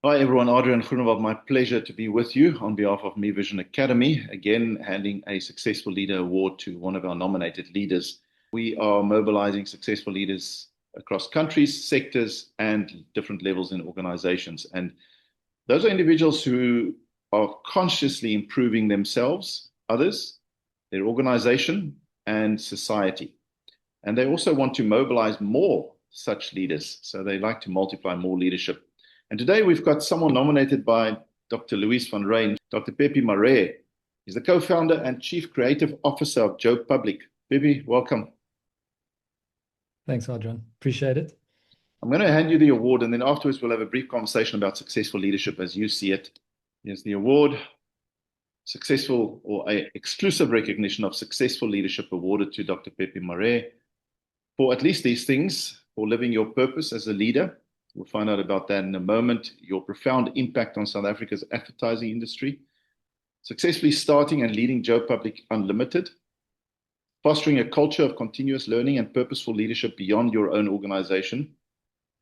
Hi everyone, Adrian Groenewald. My pleasure to be with you on behalf of Me Vision Academy, again handing a Successful Leader Award to one of our nominated leaders. We are mobilizing successful leaders across countries, sectors, and different levels in organizations. And those are individuals who are consciously improving themselves, others, their organization, and society. And they also want to mobilize more such leaders. So they like to multiply more leadership. And today we've got someone nominated by Dr. Luis van Rijn, Dr. Pepe Marais. He's the co-founder and chief creative officer of Joe Public. Pepe, welcome. Thanks, Adrian. Appreciate it. I'm going to hand you the award, and then afterwards we'll have a brief conversation about successful leadership as you see it. Here's the award. Successful or a exclusive recognition of successful leadership awarded to Dr. Pepe Marais for at least these things, for living your purpose as a leader. We'll find out about that in a moment. Your profound impact on South Africa's advertising industry, successfully starting and leading Joe Public Unlimited, fostering a culture of continuous learning and purposeful leadership beyond your own organization,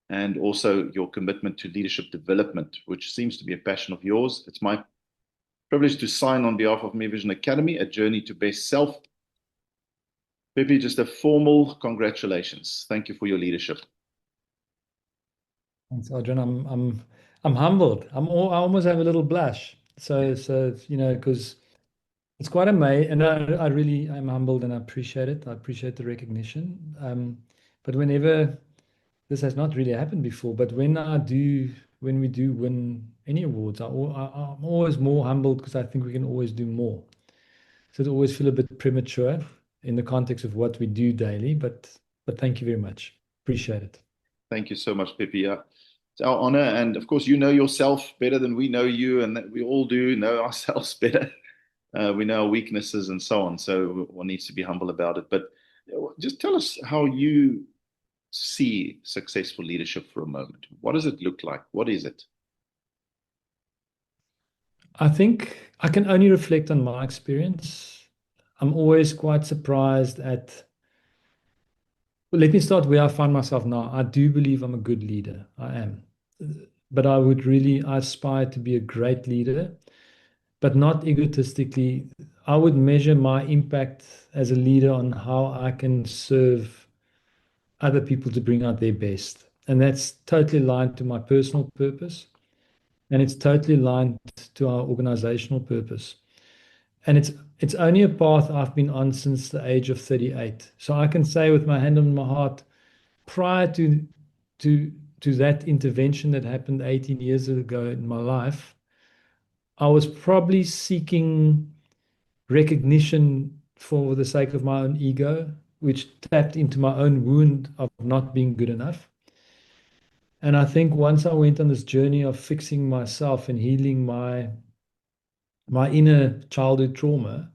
and also your commitment to leadership development, which seems to be a passion of yours. It's my privilege to sign on behalf of Me Vision Academy, a journey to best self. Pepe, just a formal congratulations. Thank you for your leadership. Thanks, Adrian. I'm humbled. I almost have a little blush. Because it's quite amazing, and I really am humbled and I appreciate it. I appreciate the recognition. But whenever this has not really happened before, but when we do win any awards, I'm always more humbled because I think we can always do more. So it always feel a bit premature in the context of what we do daily, but thank you very much. Appreciate it. Thank you so much, Pepe. It's our honor. And of course, you know yourself better than we know you, and that we all do know ourselves better. We know our weaknesses and so on. So one needs to be humble about it. But just tell us how you see successful leadership for a moment. What does it look like? What is it? I think I can only reflect on my experience. I'm always quite surprised at, well, let me start where I find myself now. I do believe I'm a good leader. I am. But I aspire to be a great leader, but not egotistically. I would measure my impact as a leader on how I can serve other people to bring out their best. And that's totally aligned to my personal purpose, and it's totally aligned to our organizational purpose. And it's only a path I've been on since the age of 38. So I can say with my hand on my heart, prior to to that intervention that happened 18 years ago in my life, I was probably seeking recognition for the sake of my own ego, which tapped into my own wound of not being good enough. And I think once I went on this journey of fixing myself and healing my inner childhood trauma,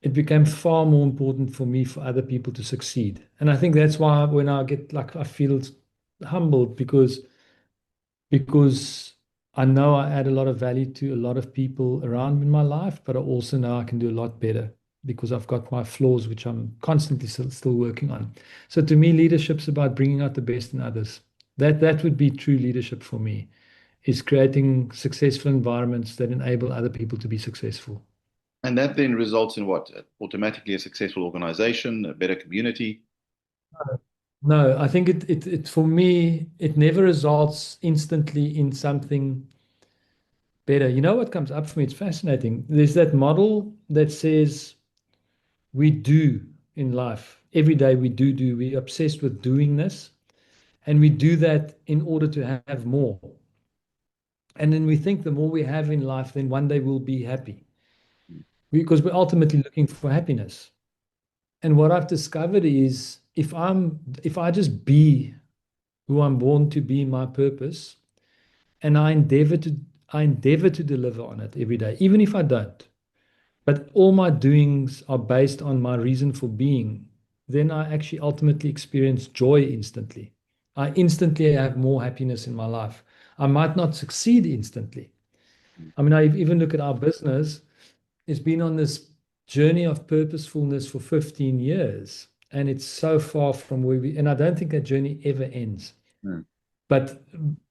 it became far more important for me for other people to succeed. And I think that's why when I get like I feel humbled because I know I add a lot of value to a lot of people around me in my life, but I also know I can do a lot better because I've got my flaws, which I'm constantly still working on. So to me, leadership's about bringing out the best in others. That would be true leadership for me, is creating successful environments that enable other people to be successful. And that then results in what? Automatically a successful organization, a better community. No, I think it for me, it never results instantly in something better. You know what comes up for me? It's fascinating. There's that model that says we do in life. Every day we do. We're obsessed with doing this, and we do that in order to have more. And then we think the more we have in life, then one day we'll be happy because we're ultimately looking for happiness. And what I've discovered is if I just be who I'm born to be in my purpose, and I endeavor to deliver on it every day, even if I don't. But all my doings are based on my reason for being, then I actually ultimately experience joy instantly. I instantly have more happiness in my life. I might not succeed instantly. I mean, I even look at our business, it's been on this journey of purposefulness for 15 years, and it's so far from where and I don't think that journey ever ends. Hmm. But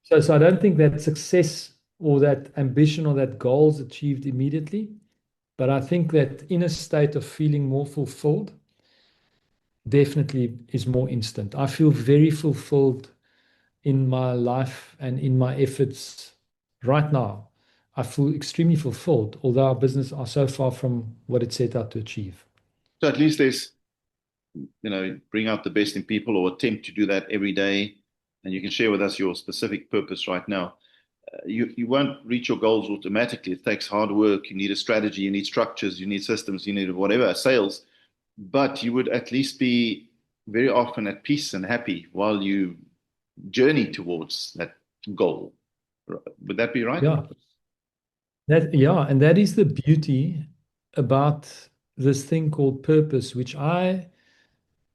So I don't think that success or that ambition or that goal is achieved immediately, but I think that inner state of feeling more fulfilled definitely is more instant. I feel very fulfilled in my life and in my efforts right now. I feel extremely fulfilled, although our business are so far from what it set out to achieve. So at least there's, bring out the best in people or attempt to do that every day. And you can share with us your specific purpose right now. You won't reach your goals automatically. It takes hard work. You need a strategy, you need structures, you need systems, you need whatever, sales. But you would at least be very often at peace and happy while you journey towards that goal. Would that be right? Yeah, and that is the beauty about this thing called purpose, which I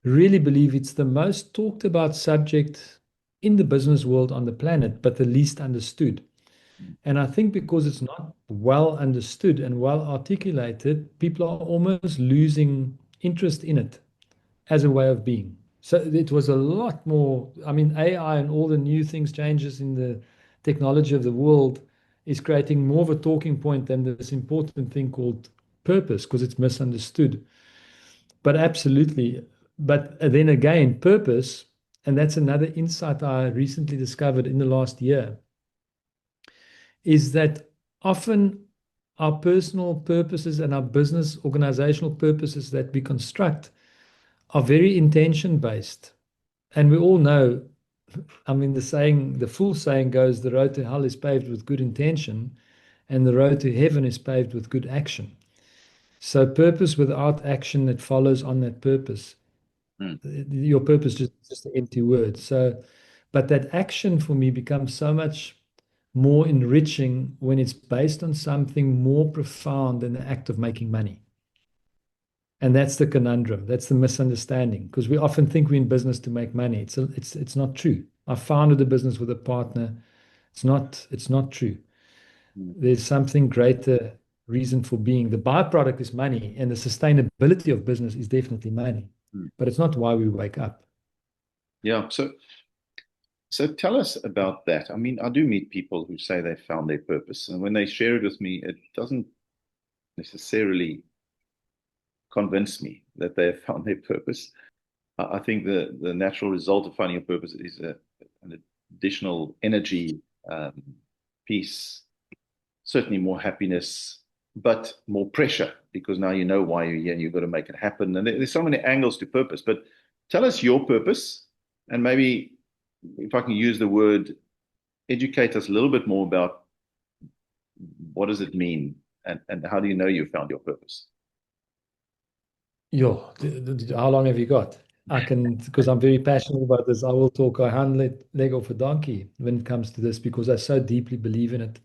really believe it's the most talked about subject in the business world on the planet, but the least understood. And I think because it's not well understood and well articulated, people are almost losing interest in it as a way of being. So it was a lot more, I mean, AI and all the new things, changes in the technology of the world is creating more of a talking point than this important thing called purpose because it's misunderstood. But absolutely. But then again, purpose, and that's another insight I recently discovered in the last year, is that often our personal purposes and our business organizational purposes that we construct are very intention based. And we all know, I mean, the full saying goes, the road to hell is paved with good intention, and the road to heaven is paved with good action. So, purpose without action that follows on that purpose, Mm, your purpose just an empty word. So, but that action for me becomes so much more enriching when it's based on something more profound than the act of making money. And that's the conundrum. That's the misunderstanding because we often think we're in business to make money. It's not true. I founded a business with a partner. It's not true. mm, There's something greater reason for being. The byproduct is money, and the sustainability of business is definitely money. mm. But it's not why we wake up. Yeah. So tell us about that. I mean, I do meet people who say they found their purpose, and when they share it with me, it doesn't necessarily convince me that they have found their purpose. I think the natural result of finding a purpose is an additional energy, peace, certainly more happiness, but more pressure because now you know why you're here and you've got to make it happen. And there's so many angles to purpose. But tell us your purpose, and maybe if I can use the word, educate us a little bit more about what does it mean and how do you know you found your purpose? Yo, how long have you got? I can, because I'm very passionate about this. I will talk a hind leg off a donkey when it comes to this because I so deeply believe in it.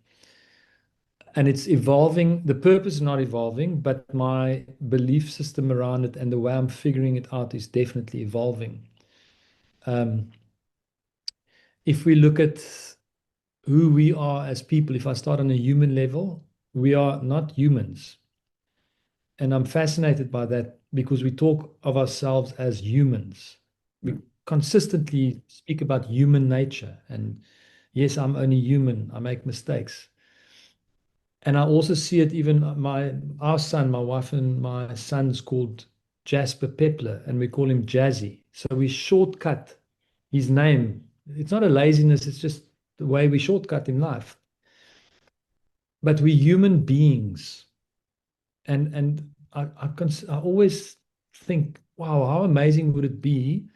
And it's evolving. The purpose is not evolving, but my belief system around it and the way I'm figuring it out is definitely evolving. Um, if we look at who we are as people, if I start on a human level, we are not humans. And I'm fascinated by that because we talk of ourselves as humans. We Mm, consistently speak about human nature. And yes, I'm only human. I make mistakes. And I also see it even our son, my wife and my son's called Jasper Pepler, and we call him Jazzy. So we shortcut his name. It's not a laziness, it's just the way we shortcut in life. But we're human beings. And I always think, wow, how amazing would it be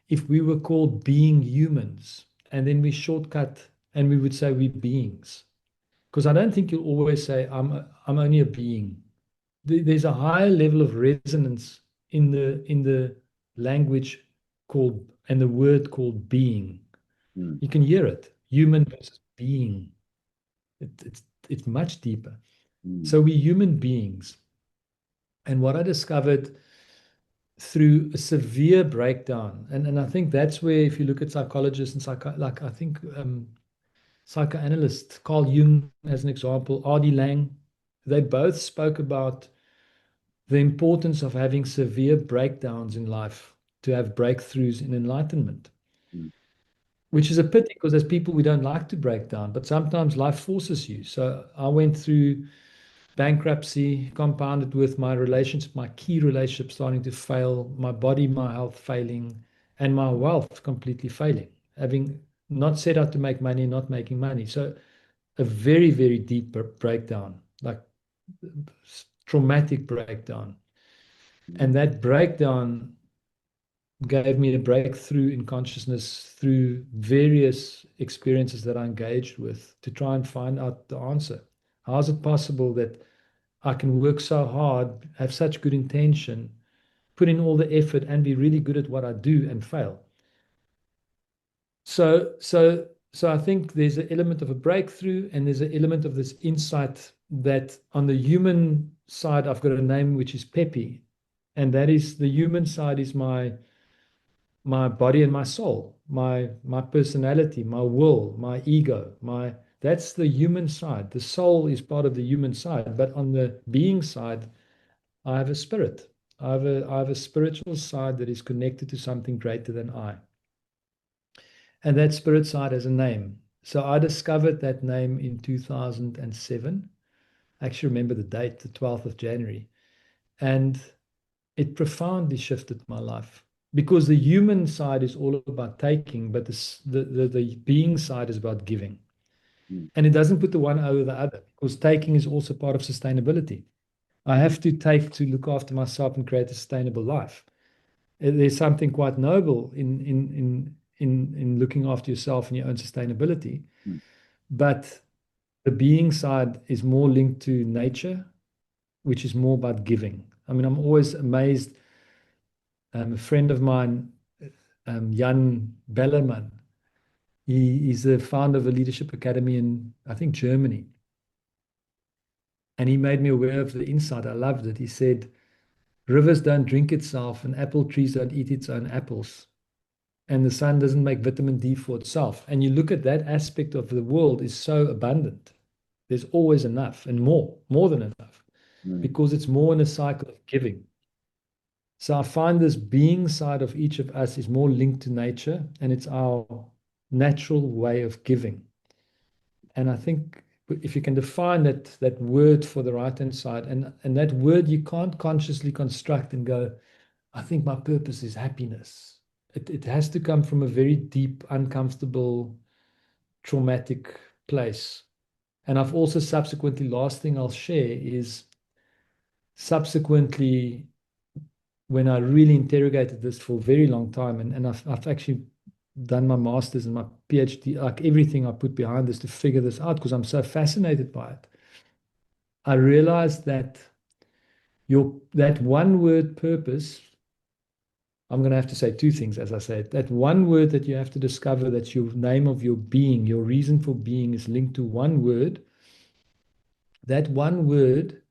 if we were called being humans and then we shortcut and we would say we're beings? Because I don't think you'll always say I'm only a being. There's a higher level of resonance in the language called and the word called being. mm, You can hear it, human versus being. It's much deeper. mm, So we're human beings. And what I discovered through a severe breakdown, and I think that's where, if you look at psychologists and like I think psychoanalyst Carl Jung as an example, R.D. Laing, they both spoke about the importance of having severe breakdowns in life to have breakthroughs in enlightenment. mm, which is a pity because as people, we don't like to break down, but sometimes life forces you. So I went through bankruptcy, compounded with my relationship, my key relationship starting to fail, my body, my health failing, and my wealth completely failing, having not set out to make money, not making money. So a very, very deep breakdown, like traumatic breakdown. And that breakdown gave me a breakthrough in consciousness through various experiences that I engaged with to try and find out the answer. How is it possible that I can work so hard, have such good intention, put in all the effort, and be really good at what I do and fail? So I think there's an element of a breakthrough, and there's an element of this insight that on the human side, I've got a name which is Pepe, and that is the human side is my body and my soul, my personality, my will, my ego, my that's the human side. The soul is part of the human side, but on the being side, I have a spirit. I have a spiritual side that is connected to something greater than I. And that spirit side has a name. So I discovered that name in 2007. I actually remember the date, the 12th of January. And it profoundly shifted my life because the human side is all about taking, but the being side is about giving. Mm. And it doesn't put the one over the other because taking is also part of sustainability. I have to take to look after myself and create a sustainable life. There's something quite noble in looking after yourself and your own sustainability. Mm. But the being side is more linked to nature, which is more about giving. I mean, I'm always amazed. A friend of mine, Jan Bellerman, he's the founder of a leadership academy in, I think, Germany. And he made me aware of the insight. I loved it. He said, rivers don't drink itself, and apple trees don't eat its own apples, and the sun doesn't make vitamin D for itself. And you look at that aspect of the world is so abundant. There's always enough and more than enough, Mm. because it's more in a cycle of giving. So I find this being side of each of us is more linked to nature, and it's our natural way of giving. And I think if you can define that word for the right-hand side, and that word you can't consciously construct and go, I think my purpose is happiness. It has to come from a very deep, uncomfortable, traumatic place. And I've also subsequently, last thing I'll share is subsequently, when I really interrogated this for a very long time, and I've actually done my master's and my PhD, like everything I put behind this to figure this out because I'm so fascinated by it. I realized that that one word purpose, I'm going to have to say two things, as I said. That one word that you have to discover, that's your name of your being, your reason for being is linked to one word. That one word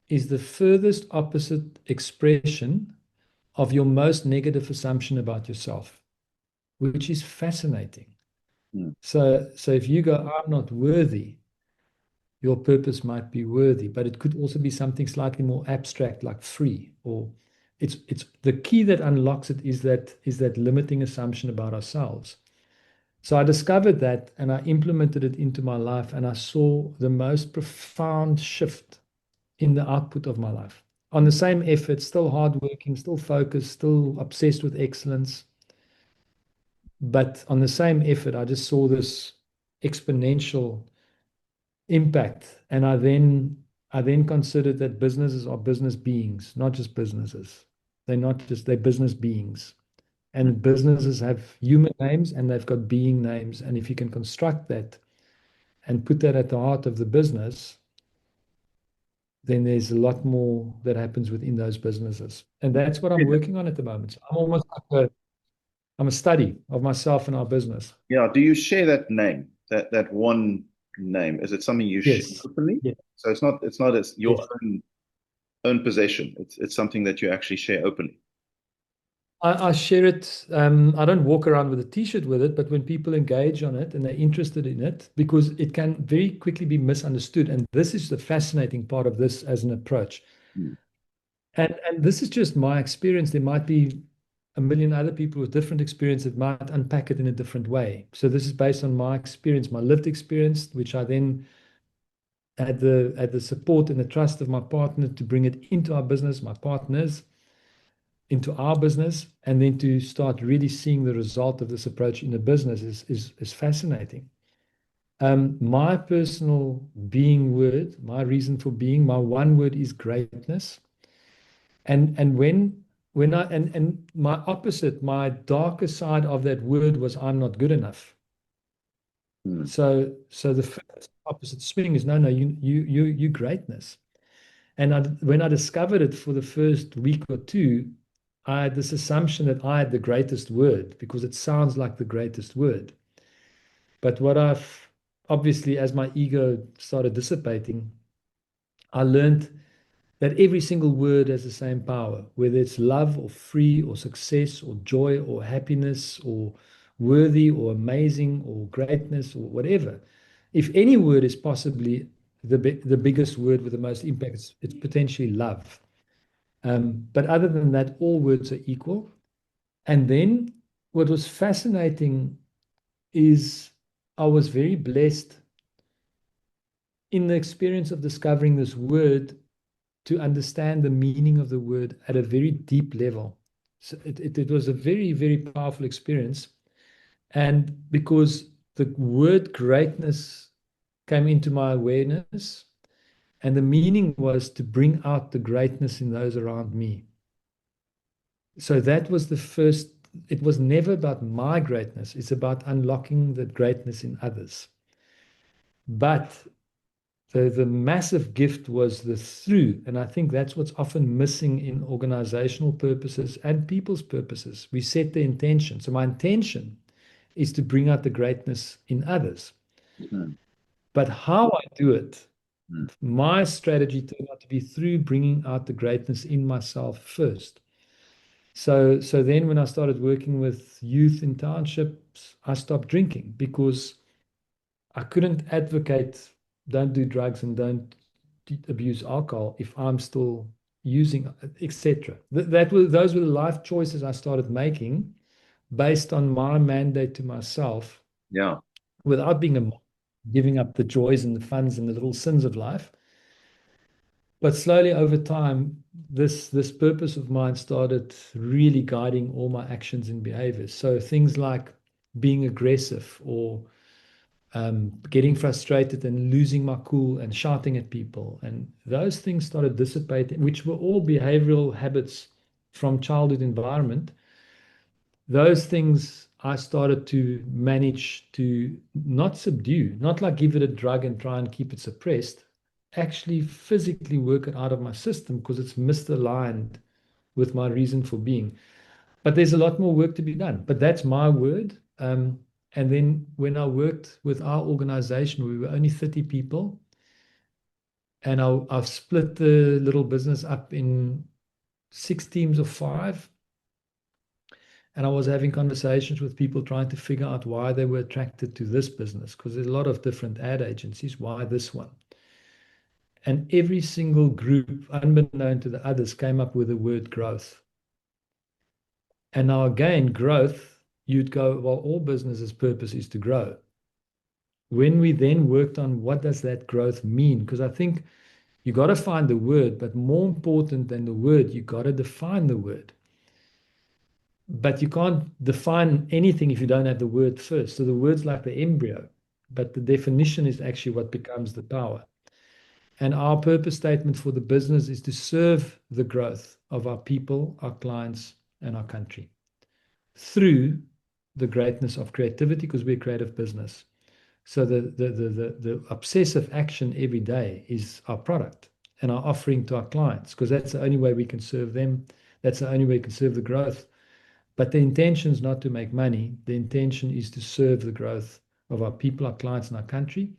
is the furthest opposite expression of your most negative assumption about yourself, which is fascinating. Mm. So if you go, I'm not worthy, your purpose might be worthy, but it could also be something slightly more abstract, like free, or it's the key that unlocks it is that limiting assumption about ourselves. So I discovered that and I implemented it into my life, and I saw the most profound shift in the output of my life. On the same effort, still hardworking, still focused, still obsessed with excellence. But on the same effort, I just saw this exponential impact. And I then considered that businesses are business beings, not just businesses. They're business beings. And businesses have human names and they've got being names. And if you can construct that and put that at the heart of the business, then there's a lot more that happens within those businesses. And that's what I'm working on at the moment. So I'm almost like I'm a study of myself and our business. Yeah. Do you share that name, that one name? Is it something you share Yes. openly? Yeah. So it's not as your Yes. own possession. It's something that you actually share openly. I share it. I don't walk around with a t-shirt with it, but when people engage on it and they're interested in it, because it can very quickly be misunderstood. And this is the fascinating part of this as an approach. Mm. And this is just my experience. There might be a million other people with different experience that might unpack it in a different way. So this is based on my experience, my lived experience, which I then had the support and the trust of my partner to bring it into our business, my partners, into our business, and then to start really seeing the result of this approach in the business is fascinating. My personal being word, my reason for being, my one word is greatness. And when I and my opposite, my darker side of that word was I'm not good enough. Mm. So the first opposite swing is no, you greatness. And when I discovered it for the first week or two, I had this assumption that I had the greatest word because it sounds like the greatest word. But what I've obviously, as my ego started dissipating, I learned that every single word has the same power, whether it's love or free or success or joy or happiness or worthy or amazing or greatness or whatever. If any word is possibly the biggest word with the most impact, it's potentially love. But other than that, all words are equal. And then what was fascinating is I was very blessed in the experience of discovering this word to understand the meaning of the word at a very deep level. So it was a very, very powerful experience. And because the word greatness came into my awareness, and the meaning was to bring out the greatness in those around me. So that was the first, it was never about my greatness, it's about unlocking the greatness in others. But the massive gift was the through. And I think that's what's often missing in organizational purposes and people's purposes. We set the intention. So my intention is to bring out the greatness in others. Mm. But how I do it, Mm. my strategy turned out to be through bringing out the greatness in myself first. So then when I started working with youth in townships, I stopped drinking because I couldn't advocate don't do drugs and don't abuse alcohol if I'm still using, etc. Those were the life choices I started making based on my mandate to myself Yeah. without being a giving up the joys and the funs and the little sins of life. But slowly over time, this purpose of mine started really guiding all my actions and behaviors. So things like being aggressive or getting frustrated and losing my cool and shouting at people. And those things started dissipating, which were all behavioral habits from childhood environment. Those things I started to manage to not subdue, not like give it a drug and try and keep it suppressed, actually physically work it out of my system because it's misaligned with my reason for being. But there's a lot more work to be done. But that's my word. And then when I worked with our organization, we were only 30 people. And I've split the little business up in 6 teams of 5. And I was having conversations with people trying to figure out why they were attracted to this business, because there's a lot of different ad agencies. Why this one? And every single group, unbeknown to the others, came up with the word growth. And now again, growth, you'd go, well, all businesses' purpose is to grow. When we then worked on what does that growth mean? Because I think you got to find the word, but more important than the word, you got to define the word. But you can't define anything if you don't have the word first. So the word's like the embryo, but the definition is actually what becomes the power. And our purpose statement for the business is to serve the growth of our people, our clients, and our country through the greatness of creativity, because we're a creative business. So the obsessive action every day is our product and our offering to our clients, because that's the only way we can serve them. That's the only way we can serve the growth. But the intention is not to make money. The intention is to serve the growth of our people, our clients, and our country.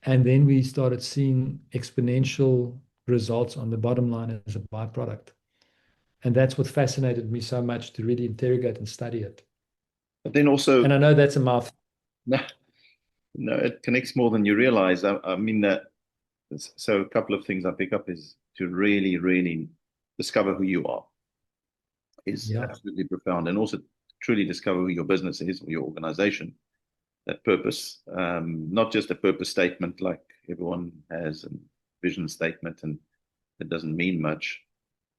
And then we started seeing exponential results on the bottom line as a byproduct. And that's what fascinated me so much to really interrogate and study it. But then also, And I know that's a mouthful. no, no, it connects more than you realize. I mean that. So a couple of things I pick up is to really, really discover who you are. is Yeah. absolutely profound. And also truly discover who your business is or your organization, that purpose, not just a purpose statement like everyone has a vision statement and it doesn't mean much.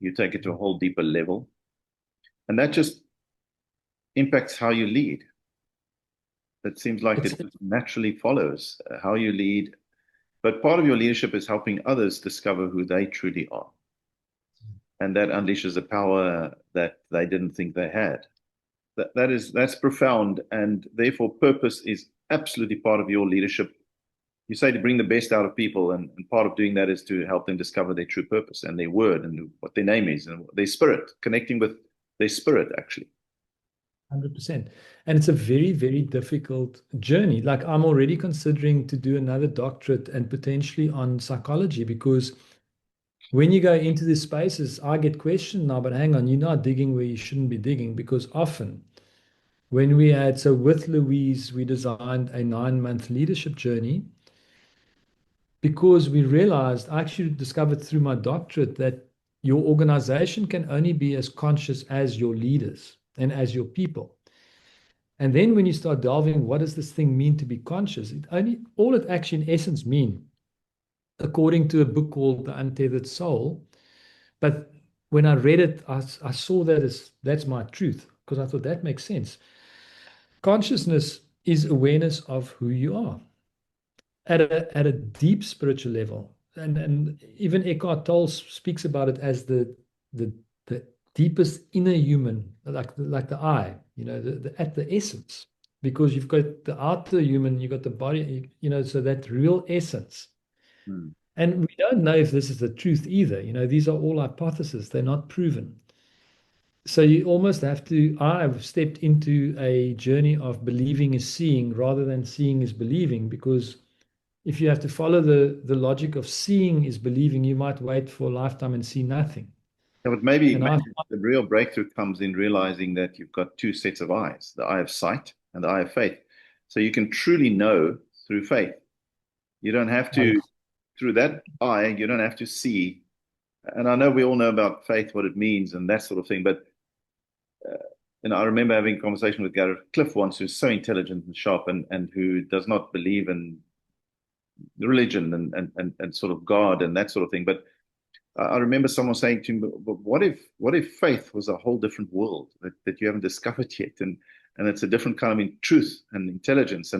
You take it to a whole deeper level. And that just impacts how you lead. It seems like It's it naturally follows how you lead. But part of your leadership is helping others discover who they truly are. And that unleashes a power that they didn't think they had. That's profound. And therefore, purpose is absolutely part of your leadership. You say to bring the best out of people, and part of doing that is to help them discover their true purpose and their word and what their name is and their spirit, connecting with their spirit, actually. 100%. And it's a very, very difficult journey. Like I'm already considering to do another doctorate and potentially on psychology because when you go into these spaces, I get questioned now, but hang on, you're not digging where you shouldn't be digging because often when we had, so with Louise, we designed a 9-month leadership journey because we realized, I actually discovered through my doctorate that your organization can only be as conscious as your leaders and as your people. And then when you start delving, what does this thing mean to be conscious? All it actually in essence mean, according to a book called The Untethered Soul. But when I read it, I saw that as that's my truth because I thought that makes sense. Consciousness is awareness of who you are at a deep spiritual level. And even Eckhart Tolle speaks about it as the the deepest inner human, like the I, at the essence. Because you've got the outer human, you've got the body, so that real essence. Hmm. And we don't know if this is the truth either. These are all hypotheses, they're not proven. So you almost have to, I've stepped into a journey of believing is seeing rather than seeing is believing, because if you have to follow the logic of seeing is believing, you might wait for a lifetime and see nothing. Yeah, but maybe, And maybe the real breakthrough comes in realizing that you've got two sets of eyes, the eye of sight and the eye of faith. So you can truly know through faith. You don't have I, to, through that eye, you don't have to see. And I know we all know about faith, what it means and that sort of thing. But, I remember having a conversation with Gareth Cliff once, who's so intelligent and sharp and who does not believe in religion and sort of God and that sort of thing. But I remember someone saying to him, "But what if faith was a whole different world that you haven't discovered yet, and it's a different kind of truth and intelligence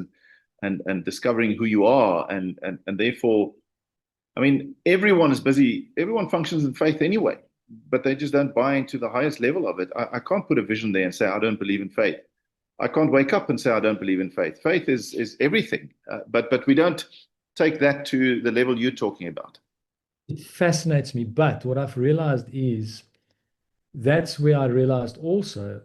and discovering who you are and therefore, I mean, everyone is busy, everyone functions in faith anyway, but they just don't buy into the highest level of it. I can't put a vision there and say I don't believe in faith. I can't wake up and say I don't believe in faith. Faith is everything, but we don't take that to the level you're talking about. it fascinates me. But what I've realized is that's where I realized also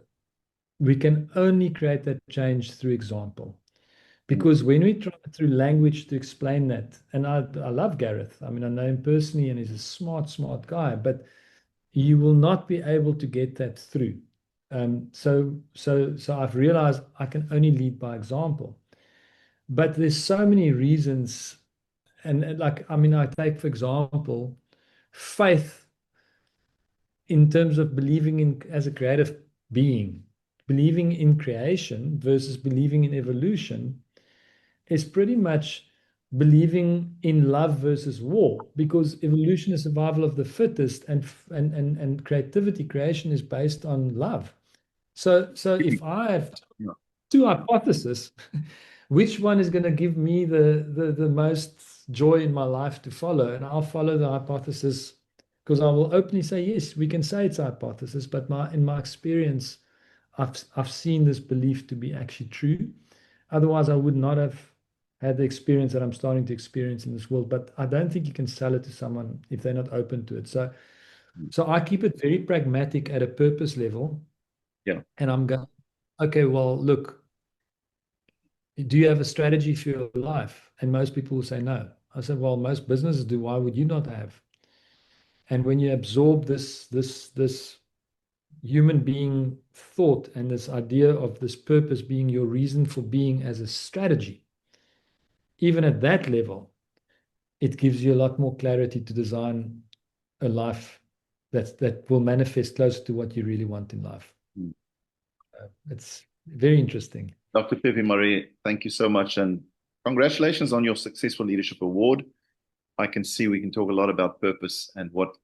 we can only create that change through example. Mm. Because when we try through language to explain that, and I love Gareth, I mean, I know him personally and he's a smart, smart guy, but you will not be able to get that through. So I've realized I can only lead by example. But there's so many reasons. And like, I mean, I take, for example, faith in terms of believing in as a creative being, believing in creation versus believing in evolution is pretty much believing in love versus war, because evolution is survival of the fittest, and creativity, creation is based on love. So if I have Yeah. two hypotheses, which one is going to give me the most joy in my life to follow? And I'll follow the hypothesis because I will openly say, yes, we can say it's a hypothesis, but in my experience, I've seen this belief to be actually true. Otherwise, I would not have had the experience that I'm starting to experience in this world. But I don't think you can sell it to someone if they're not open to it. So I keep it very pragmatic at a purpose level. Yeah. And I'm going, okay, well, look, do you have a strategy for your life? And most people will say no. I said, well, most businesses do. Why would you not have? And when you absorb this human being thought and this idea of this purpose being your reason for being as a strategy, even at that level, it gives you a lot more clarity to design a life that will manifest closer to what you really want in life. Mm. It's very interesting. Dr. Pepe Marais, thank you so much. And congratulations on your Successful Leadership Award. I can see we can talk a lot about purpose and what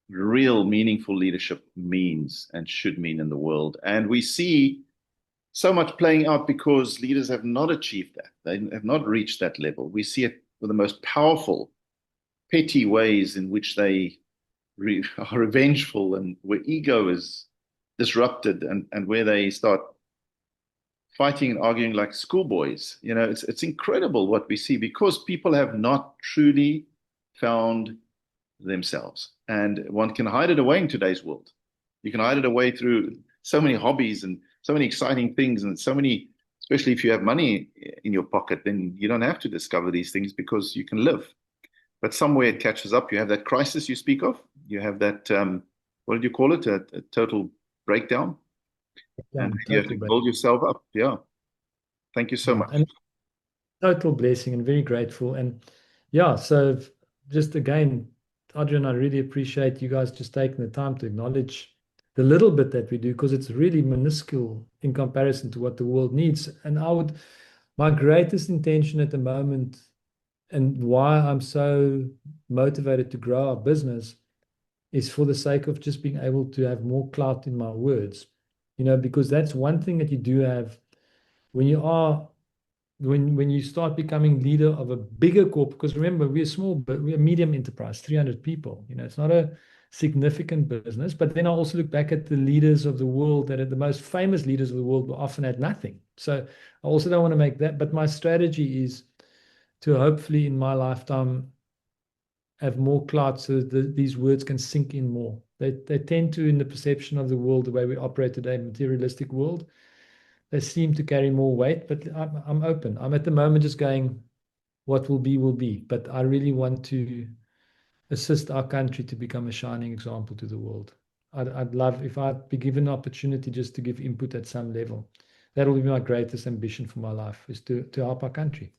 real meaningful leadership means and should mean in the world. And we see so much playing out because leaders have not achieved that. They have not reached that level. We see it with the most powerful, petty ways in which they are revengeful and where ego is disrupted and where they start fighting and arguing like schoolboys. You know, it's incredible what we see because people have not truly found themselves. And one can hide it away in today's world. You can hide it away through so many hobbies and so many exciting things and so many, especially if you have money in your pocket, then you don't have to discover these things because you can live. But somewhere it catches up. You have that crisis you speak of. You have that, what did you call it? A total breakdown. Yeah, And you have to build yourself up. Yeah. Thank you so much. And total blessing and very grateful. And yeah, so just again, Adrian, I really appreciate you guys just taking the time to acknowledge the little bit that we do because it's really minuscule in comparison to what the world needs. And my greatest intention at the moment and why I'm so motivated to grow our business is for the sake of just being able to have more clout in my words, because that's one thing that you do have when you start becoming leader of a bigger corp, because remember, we're small, but we're a medium enterprise, 300 people. It's not a significant business. But then I also look back at the leaders of the world that are the most famous leaders of the world were often had nothing. So I also don't want to make that. But my strategy is to hopefully in my lifetime have more clout so that these words can sink in more. They tend to, in the perception of the world, the way we operate today, materialistic world, they seem to carry more weight, but I'm open. I'm at the moment just going, what will be, will be. But I really want to assist our country to become a shining example to the world. I'd love if I'd be given an opportunity just to give input at some level. That will be my greatest ambition for my life, is to help our country.